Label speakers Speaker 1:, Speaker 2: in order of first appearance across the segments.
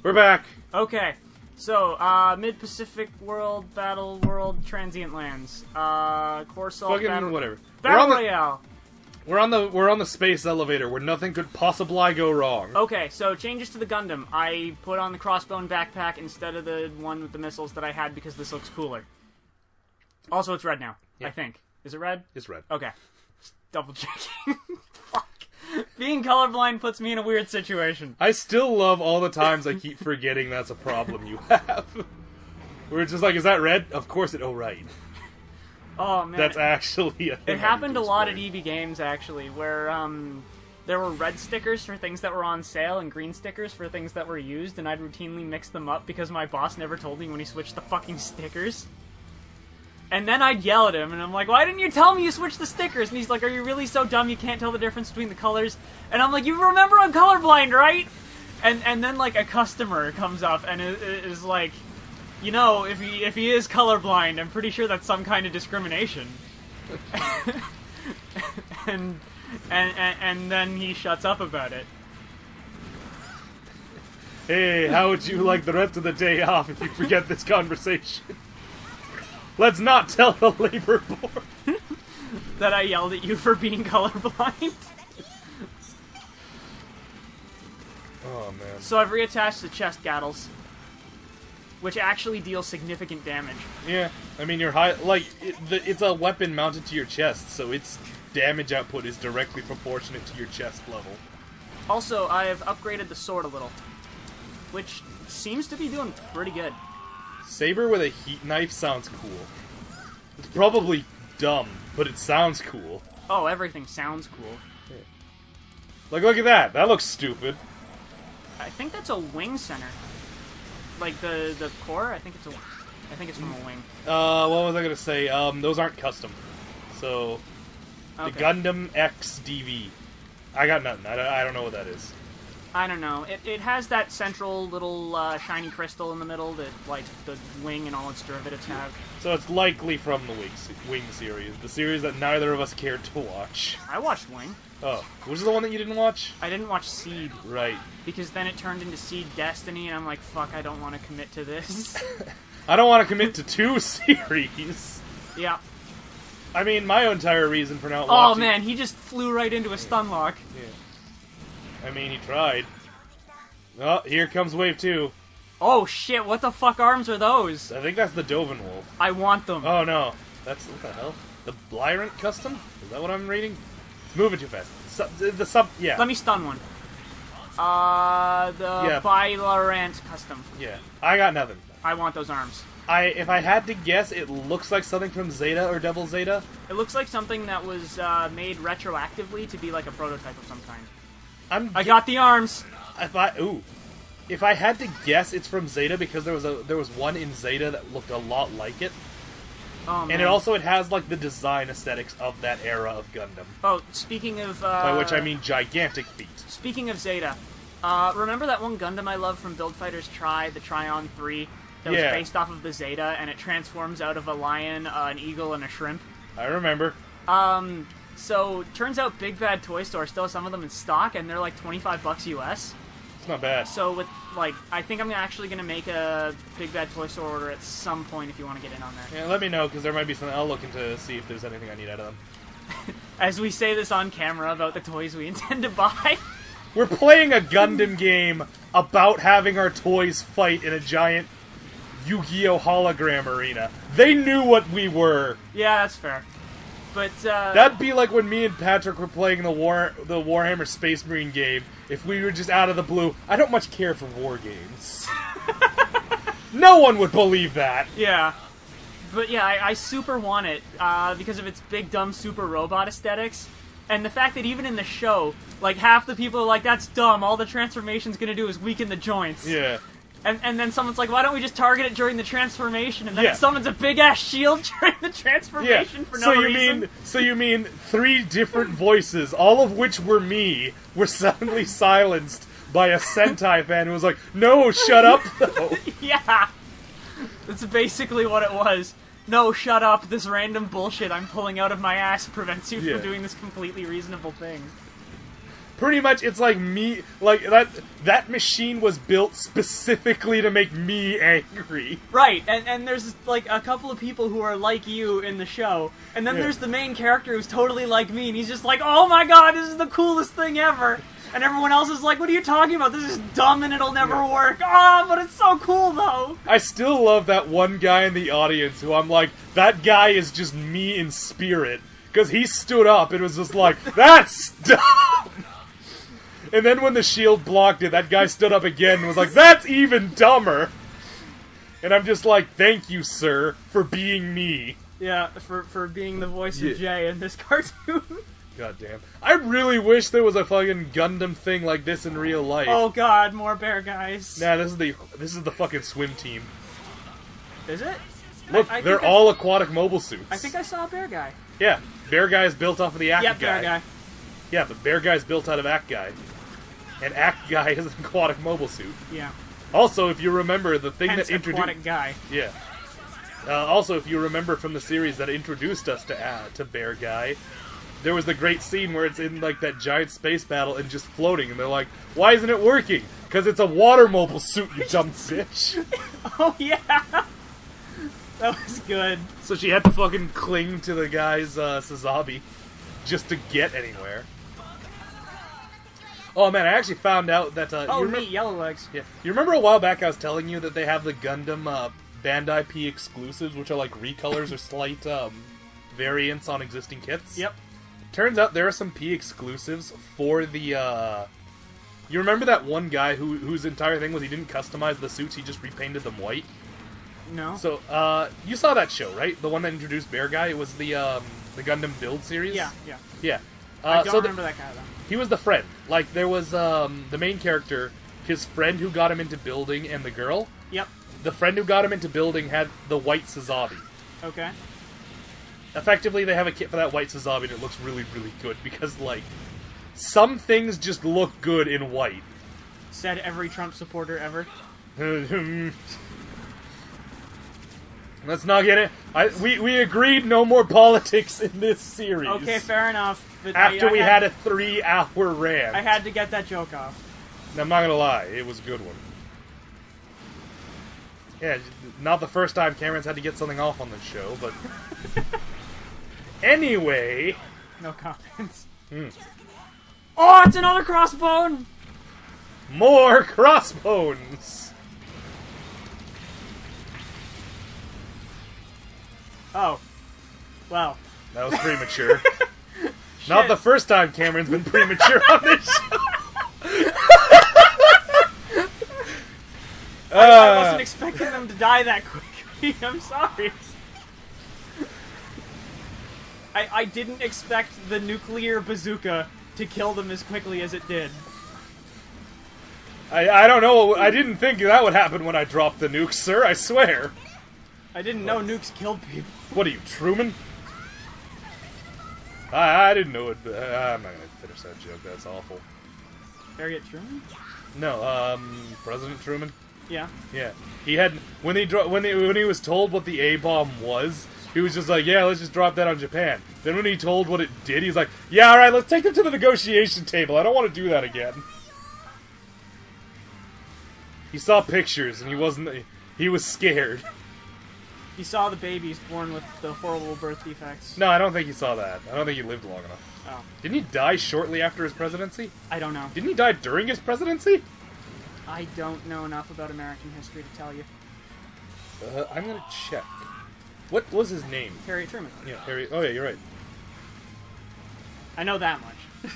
Speaker 1: We're back.
Speaker 2: Okay, so Mid-Pacific World Battle World Transient Lands, Corsair
Speaker 1: Fucking
Speaker 2: Battle
Speaker 1: whatever.
Speaker 2: Battle Royale.
Speaker 1: We're on the space elevator where nothing could possibly go wrong.
Speaker 2: Okay, so changes to the Gundam. I put on the crossbone backpack instead of the one with the missiles that I had because this looks cooler. Also, it's red now. Yeah. I think. Is it red?
Speaker 1: It's red.
Speaker 2: Okay. Just double checking. Fuck. Being colorblind puts me in a weird situation.
Speaker 1: I still love all the times I keep forgetting that's a problem you have. We're just like, is that red? Of course it. Oh, right.
Speaker 2: Oh, man.
Speaker 1: That's actually a thing.
Speaker 2: It happened a lot at EB Games, actually, where there were red stickers for things that were on sale and green stickers for things that were used, and I'd routinely mix them up because my boss never told me when he switched the fucking stickers. And then I'd yell at him, and I'm like, why didn't you tell me you switched the stickers? And he's like, are you really so dumb you can't tell the difference between the colors? And I'm like, you remember I'm colorblind, right? And then, like, a customer comes up and is like, you know, if he is colorblind, I'm pretty sure that's some kind of discrimination. and then he shuts up about it.
Speaker 1: Hey, how would you like the rest of the day off if you forget this conversation? Let's not tell the labor board
Speaker 2: that I yelled at you for being colorblind.
Speaker 1: Oh, man.
Speaker 2: So I've reattached the chest gattles, which actually deal significant damage.
Speaker 1: Yeah, I mean, you're high. Like, it's a weapon mounted to your chest, so its damage output is directly proportionate to your chest level.
Speaker 2: Also, I have upgraded the sword a little, which seems to be doing pretty good.
Speaker 1: Saber with a heat knife sounds cool. It's probably dumb, but it sounds cool.
Speaker 2: Oh, everything sounds cool.
Speaker 1: Yeah. Like, look at that. That looks stupid.
Speaker 2: I think that's a wing center. Like the core. I think it's from a wing.
Speaker 1: What was I gonna say? Those aren't custom. So, okay. The Gundam X DV. I got nothing. I don't know what that is.
Speaker 2: I don't know. It has that central little shiny crystal in the middle that, like, the wing and all its derivatives have.
Speaker 1: So it's likely from the Wing series, the series that neither of us cared to watch.
Speaker 2: I watched Wing.
Speaker 1: Oh, which is the one that you didn't watch?
Speaker 2: I didn't watch Seed.
Speaker 1: Right.
Speaker 2: Because then it turned into Seed Destiny, and I'm like, fuck, I don't want to commit to this.
Speaker 1: I don't want to commit to 2 series.
Speaker 2: Yeah.
Speaker 1: I mean, my entire reason for not watching...
Speaker 2: Oh, man, he just flew right into a stun lock.
Speaker 1: Yeah. I mean, he tried. Oh, here comes Wave 2.
Speaker 2: Oh, shit, what the fuck arms are those?
Speaker 1: I think that's the Dovin Wolf.
Speaker 2: I want them.
Speaker 1: Oh, no. That's... what the hell? The Blyrant custom? Is that what I'm reading? It's moving too fast. Yeah.
Speaker 2: Let me stun one. The Blyrant custom.
Speaker 1: Yeah. I got nothing.
Speaker 2: I want those arms.
Speaker 1: If I had to guess, it looks like something from Zeta or Devil Zeta.
Speaker 2: It looks like something that was made retroactively to be like a prototype of some kind. I got the arms.
Speaker 1: If I had to guess, it's from Zeta because there was one in Zeta that looked a lot like it.
Speaker 2: Oh, man.
Speaker 1: And it has like the design aesthetics of that era of Gundam.
Speaker 2: Oh, speaking of
Speaker 1: by which I mean gigantic feet.
Speaker 2: Speaking of Zeta, remember that one Gundam I love from Build Fighters Tri, the Trion 3, that was based off of the Zeta, and it transforms out of a lion, an eagle, and a shrimp?
Speaker 1: I remember.
Speaker 2: So, turns out Big Bad Toy Store still has some of them in stock, and they're like $25 US.
Speaker 1: It's not bad.
Speaker 2: So, I think I'm actually going to make a Big Bad Toy Store order at some point if you want to get in on that.
Speaker 1: Yeah, let me know, because there might be something. I'll look into see if there's anything I need out of them.
Speaker 2: As we say this on camera about the toys we intend to buy.
Speaker 1: We're playing a Gundam game about having our toys fight in a giant Yu-Gi-Oh! Hologram arena. They knew what we were.
Speaker 2: Yeah, that's fair. But,
Speaker 1: that'd be like when me and Patrick were playing the Warhammer Space Marine game, if we were just out of the blue. I don't much care for war games. No one would believe that.
Speaker 2: Yeah. But yeah, I super want it, because of its big, dumb, super robot aesthetics. And the fact that even in the show, like, half the people are like, that's dumb, all the transformation's gonna do is weaken the joints.
Speaker 1: Yeah.
Speaker 2: And then someone's like, why don't we just target it during the transformation? And then it summons a big-ass shield during the transformation for no reason.
Speaker 1: So you mean 3 different voices, all of which were me, were suddenly silenced by a Sentai fan who was like, no, shut up, though.
Speaker 2: Yeah. That's basically what it was. No, shut up. This random bullshit I'm pulling out of my ass prevents you from doing this completely reasonable thing.
Speaker 1: Pretty much, it's like me, like, that machine was built specifically to make me angry.
Speaker 2: Right, and there's, like, a couple of people who are like you in the show, and then there's the main character who's totally like me, and he's just like, oh my god, this is the coolest thing ever! And everyone else is like, what are you talking about? This is dumb and it'll never work. Ah, but it's so cool, though!
Speaker 1: I still love that one guy in the audience who I'm like, that guy is just me in spirit. Because he stood up and was just like, that's dumb! And then when the shield blocked it, that guy stood up again and was like, that's even dumber! And I'm just like, thank you, sir, for being me.
Speaker 2: Yeah, for being the voice of Jay in this cartoon.
Speaker 1: God damn. I really wish there was a fucking Gundam thing like this in real life.
Speaker 2: Oh god, more bear guys.
Speaker 1: Nah, this is the fucking swim team.
Speaker 2: Is it?
Speaker 1: Look, they're all aquatic mobile suits.
Speaker 2: I think I saw a bear guy.
Speaker 1: Yeah, bear guy is built off of the Act guy.
Speaker 2: Bear guy.
Speaker 1: Yeah, but bear guy is built out of Act guy. And Act guy is an aquatic mobile suit.
Speaker 2: Yeah.
Speaker 1: Also, if you remember, the thing
Speaker 2: Hence
Speaker 1: that introduced...
Speaker 2: aquatic guy.
Speaker 1: Yeah. Also, if you remember from the series that introduced us to Bear Guy, there was the great scene where it's in, like, that giant space battle and just floating, and they're like, why isn't it working? Because it's a water mobile suit, you dumb bitch.
Speaker 2: Oh, yeah! That was good.
Speaker 1: So she had to fucking cling to the guy's, Sazabi just to get anywhere. Oh man, I actually found out that,
Speaker 2: oh, neat, yellow legs.
Speaker 1: Yeah. You remember a while back I was telling you that they have the Gundam, Bandai P exclusives, which are like recolors or slight, variants on existing kits?
Speaker 2: Yep.
Speaker 1: Turns out there are some P exclusives for the, You remember that one guy whose entire thing was he didn't customize the suits, he just repainted them white?
Speaker 2: No.
Speaker 1: So, you saw that show, right? The one that introduced Bear Guy? It was the Gundam Build series?
Speaker 2: Yeah, yeah.
Speaker 1: Yeah.
Speaker 2: I don't remember that guy, though.
Speaker 1: He was the friend. Like, there was, the main character, his friend who got him into building, and the girl.
Speaker 2: Yep.
Speaker 1: The friend who got him into building had the white Sazabi.
Speaker 2: Okay.
Speaker 1: Effectively, they have a kit for that white Sazabi, and it looks really, really good, because, like, some things just look good in white.
Speaker 2: Said every Trump supporter ever.
Speaker 1: Let's not get it. We agreed no more politics in this series.
Speaker 2: Okay, fair enough. But
Speaker 1: After we had a 3-hour rant.
Speaker 2: I had to get that joke off.
Speaker 1: I'm not gonna lie, it was a good one. Yeah, not the first time Cameron's had to get something off on this show, but... Anyway...
Speaker 2: No comments. Oh, it's another crossbone!
Speaker 1: More crossbones!
Speaker 2: Oh. Well.
Speaker 1: That was premature. Not the first time Cameron's been premature on this show.
Speaker 2: I wasn't expecting them to die that quickly. I'm sorry. I didn't expect the nuclear bazooka to kill them as quickly as it did.
Speaker 1: I don't know. I didn't think that would happen when I dropped the nukes, sir. I swear.
Speaker 2: I didn't know nukes killed people.
Speaker 1: What are you, Truman? I didn't know it. I'm not gonna finish that joke. That's awful.
Speaker 2: Harriet Truman?
Speaker 1: No, President Truman.
Speaker 2: Yeah.
Speaker 1: Yeah. He had when he was told what the A-bomb was, he was just like, "Yeah, let's just drop that on Japan." Then when he told what it did, he's like, "Yeah, all right, let's take them to the negotiation table. I don't want to do that again." He saw pictures and he wasn't. He was scared.
Speaker 2: He saw the babies born with the horrible birth defects.
Speaker 1: No, I don't think he saw that. I don't think he lived long enough.
Speaker 2: Oh.
Speaker 1: Didn't he die shortly after his presidency?
Speaker 2: I don't know.
Speaker 1: Didn't he die during his presidency?
Speaker 2: I don't know enough about American history to tell you.
Speaker 1: I'm gonna check. What was his name?
Speaker 2: Harriet Truman.
Speaker 1: Yeah, Harry. Oh yeah, you're right.
Speaker 2: I know that much.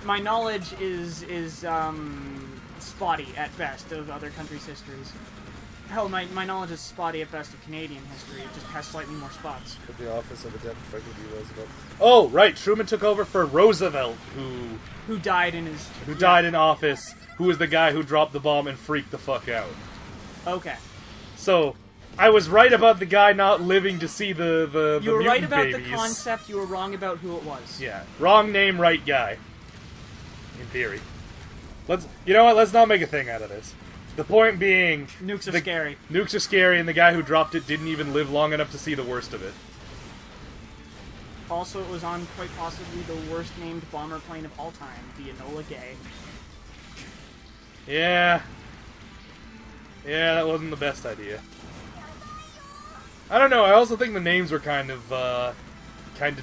Speaker 2: my knowledge is spotty at best of other countries' histories. Hell, my knowledge is spotty at best of Canadian history. It just has slightly more spots.
Speaker 1: Could the office of the dead Franklin D. Roosevelt. Oh, right. Truman took over for Roosevelt,
Speaker 2: who died in his...
Speaker 1: Who died in office, who was the guy who dropped the bomb and freaked the fuck out.
Speaker 2: Okay.
Speaker 1: So, I was right about the guy not living to see the
Speaker 2: You were right about
Speaker 1: babies.
Speaker 2: the concept, you were wrong about who it was.
Speaker 1: Yeah. Wrong name, right guy. In theory. You know what? Let's not make a thing out of this. The point being...
Speaker 2: Nukes are scary.
Speaker 1: Nukes are scary, and the guy who dropped it didn't even live long enough to see the worst of it.
Speaker 2: Also, it was on quite possibly the worst-named bomber plane of all time, the Enola Gay.
Speaker 1: Yeah. Yeah, that wasn't the best idea. I don't know, I also think the names were kind of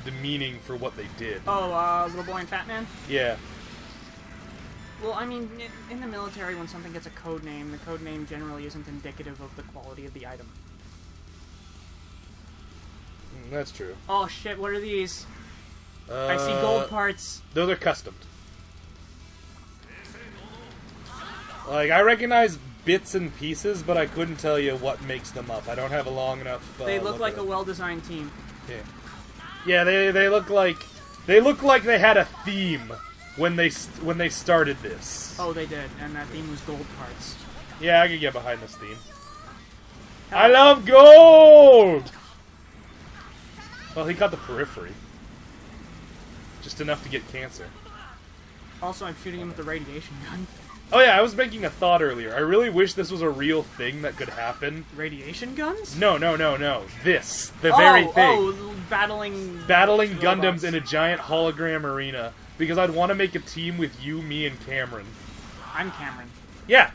Speaker 1: demeaning for what they did.
Speaker 2: Oh, Little Boy and Fat Man?
Speaker 1: Yeah.
Speaker 2: Well, I mean, in the military, when something gets a code name, the code name generally isn't indicative of the quality of the item.
Speaker 1: That's true.
Speaker 2: Oh shit, what are these? I see gold parts.
Speaker 1: Those are customed. Like, I recognize bits and pieces, but I couldn't tell you what makes them up. I don't have a long enough...
Speaker 2: they look like a well-designed team.
Speaker 1: Yeah. Yeah, they look like... They look like they had a theme when they started this.
Speaker 2: Oh, they did, and that theme was gold parts.
Speaker 1: Yeah, I could get behind this theme. I love gold! Well, he caught the periphery. Just enough to get cancer. Also,
Speaker 2: I'm shooting him with the radiation gun.
Speaker 1: Oh yeah, I was making a thought earlier. I really wish this was a real thing that could happen.
Speaker 2: Radiation guns?
Speaker 1: No. This. The very thing.
Speaker 2: Oh, battling
Speaker 1: Gundams in a giant hologram arena. Because I'd want to make a team with you, me, and Cameron.
Speaker 2: I'm Cameron.
Speaker 1: Yeah.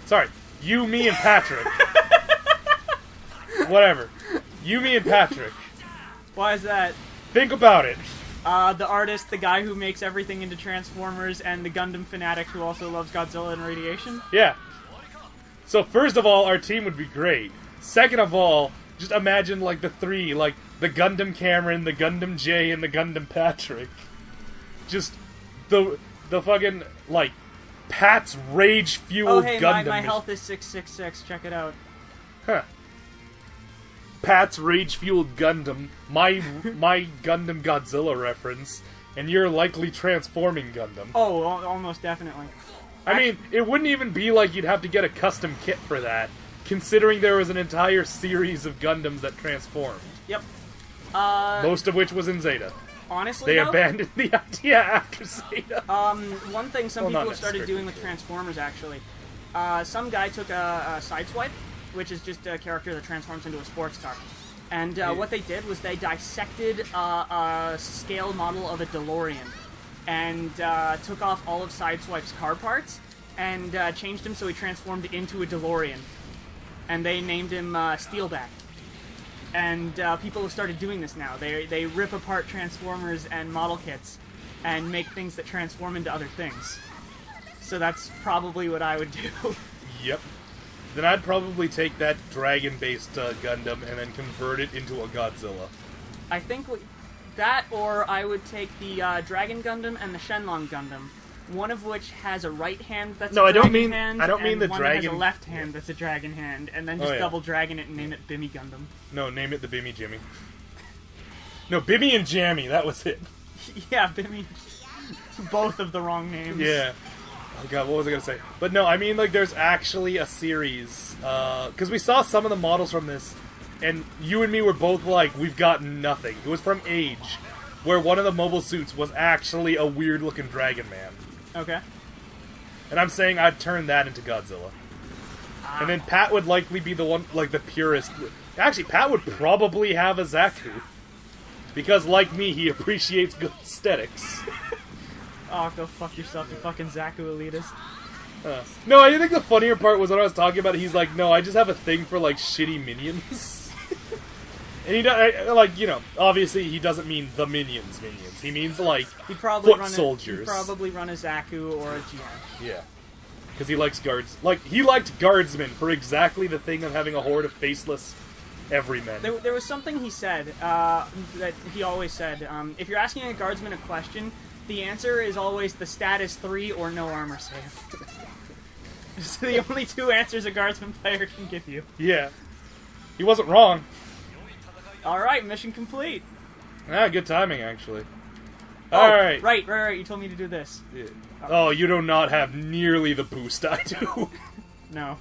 Speaker 1: Sorry. You, me, and Patrick. Whatever. You, me, and Patrick.
Speaker 2: Why is that?
Speaker 1: Think about it.
Speaker 2: The artist, the guy who makes everything into Transformers, and the Gundam fanatic who also loves Godzilla and radiation?
Speaker 1: Yeah. So first of all, our team would be great. Second of all, just imagine like the three, like the Gundam Cameron, the Gundam Jay, and the Gundam Patrick. Just the fucking, like, Pat's rage-fueled Gundam.
Speaker 2: Oh hey, my health is 666, check it out.
Speaker 1: Huh. Pat's rage-fueled Gundam, my Gundam Godzilla reference, and you're likely transforming Gundam.
Speaker 2: Oh, almost definitely.
Speaker 1: I mean, it wouldn't even be like you'd have to get a custom kit for that, considering there was an entire series of Gundams that transformed.
Speaker 2: Yep.
Speaker 1: Most of which was in Zeta.
Speaker 2: Honestly,
Speaker 1: they abandoned the idea after Zeta.
Speaker 2: One thing some people have started doing with Transformers, actually. Some guy took a Sideswipe, which is just a character that transforms into a sports car. And what they did was they dissected a scale model of a DeLorean and took off all of Sideswipe's car parts and changed him so he transformed into a DeLorean. And they named him Steelback. And people have started doing this now. They rip apart Transformers and model kits and make things that transform into other things. So that's probably what I would do.
Speaker 1: Yep. Then I'd probably take that dragon-based Gundam and then convert it into a Godzilla.
Speaker 2: I think that, or I would take the Dragon Gundam and the Shenlong Gundam, one of which has a right hand that's a dragon hand,
Speaker 1: I don't mean the
Speaker 2: one
Speaker 1: dragon.
Speaker 2: That has a left hand that's a dragon hand, and then just double dragon it and name it Bimmy Gundam.
Speaker 1: No, name it the Bimmy Jimmy. No, Bimmy and Jammy, that was it.
Speaker 2: Yeah, Bimmy. Both of the wrong names.
Speaker 1: Yeah. Oh god, what was I gonna say? But no, I mean, like, there's actually a series, because we saw some of the models from this, and you and me were both like, we've got nothing. It was from Age, where one of the mobile suits was actually a weird-looking Dragon Man.
Speaker 2: Okay.
Speaker 1: And I'm saying I'd turn that into Godzilla. And then Pat would likely be the one, like, the purest. Actually, Pat would probably have a Zaku. Because, like me, he appreciates good aesthetics.
Speaker 2: Oh, go fuck yourself, you fucking Zaku elitist.
Speaker 1: No, I think the funnier part was when I was talking about it, he's like, no, I just have a thing for, like, shitty minions. And he does, like, you know, obviously he doesn't mean the minions. He means, like, foot soldiers.
Speaker 2: He'd probably run a Zaku or a GM.
Speaker 1: Yeah. Because he likes guards. Like, he liked guardsmen for exactly the thing of having a horde of faceless everymen.
Speaker 2: There was something he said, that he always said, if you're asking a guardsman a question, the answer is always the status 3 or no armor save. It's the only two answers a guardsman player can give you.
Speaker 1: Yeah. He wasn't wrong.
Speaker 2: Alright, mission complete.
Speaker 1: Ah, good timing, actually.
Speaker 2: Oh,
Speaker 1: Alright.
Speaker 2: Right, you told me to do this.
Speaker 1: Yeah. Oh, you do not have nearly the boost I do.
Speaker 2: No.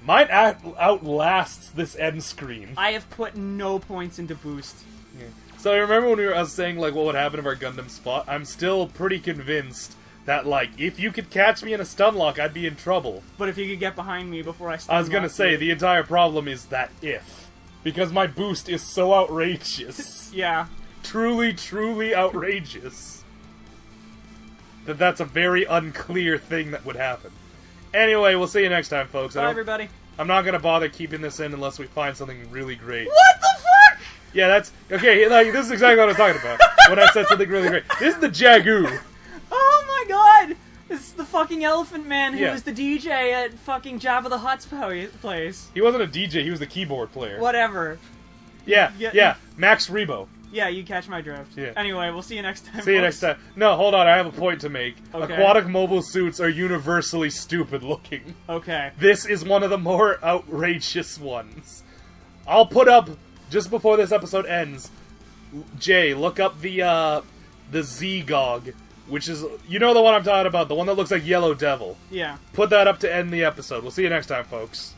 Speaker 1: Mine outlasts this end screen.
Speaker 2: I have put no points into boost.
Speaker 1: Yeah. So I remember when I was saying, like, what would happen if our Gundams fought? I'm still pretty convinced that, like, if you could catch me in a stun lock, I'd be in trouble.
Speaker 2: But if you could get behind me before I stun
Speaker 1: I was gonna say,
Speaker 2: you...
Speaker 1: the entire problem is that if. Because my boost is so outrageous.
Speaker 2: Yeah.
Speaker 1: Truly, truly outrageous. That's a very unclear thing that would happen. Anyway, we'll see you next time, folks.
Speaker 2: Bye, everybody.
Speaker 1: I'm not gonna bother keeping this in unless we find something really great.
Speaker 2: What the fuck?!
Speaker 1: Yeah, that's... Okay, like, this is exactly what I was talking about when I said something really great. This is the Jagoo.
Speaker 2: Oh my god! This is the fucking Elephant Man who
Speaker 1: Yeah.
Speaker 2: was the DJ at fucking Jabba the Hutt's place.
Speaker 1: He wasn't a DJ, he was the keyboard player.
Speaker 2: Whatever.
Speaker 1: Yeah, Max Rebo.
Speaker 2: Yeah, you catch my drift.
Speaker 1: Yeah.
Speaker 2: Anyway, we'll see you next time.
Speaker 1: See you next time. No, hold on, I have a point to make.
Speaker 2: Okay.
Speaker 1: Aquatic mobile suits are universally stupid looking.
Speaker 2: Okay.
Speaker 1: This is one of the more outrageous ones. I'll put up, just before this episode ends, Jay, look up the Z-Gog, which is, you know the one I'm talking about, the one that looks like Yellow Devil.
Speaker 2: Yeah.
Speaker 1: Put that up to end the episode. We'll see you next time, folks.